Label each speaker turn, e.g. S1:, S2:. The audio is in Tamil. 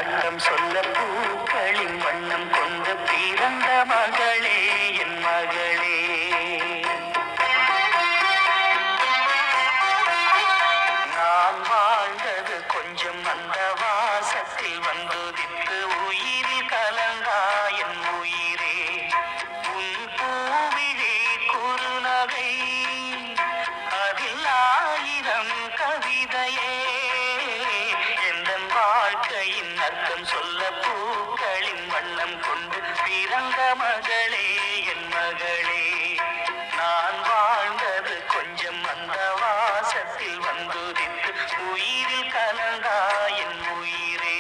S1: அர்த்தம் சொல்ல பூக்களின் வண்ணம் கொண்டு பிறந்த மகளே என் மகளே. நான் வாழ்ந்தது கொஞ்சம் அந்த வாசத்தில் வந்துதித்து உயிரில் கலந்தா என் உயிரே. உன் பூவிழி குறுநகை அதில் ஆயிரம் கவிதையே. எந்தன் வாழ்க்கையின் அர்த்தம் சொல்ல பூக்களின் வண்ணம் கொண்டு பிறந்த மகளே என் மகளே. நான் வாழ்ந்தது கொஞ்சம் அந்த வாசத்தில் வந்துதித்து உயிரில் கலந்தா என் உயிரே.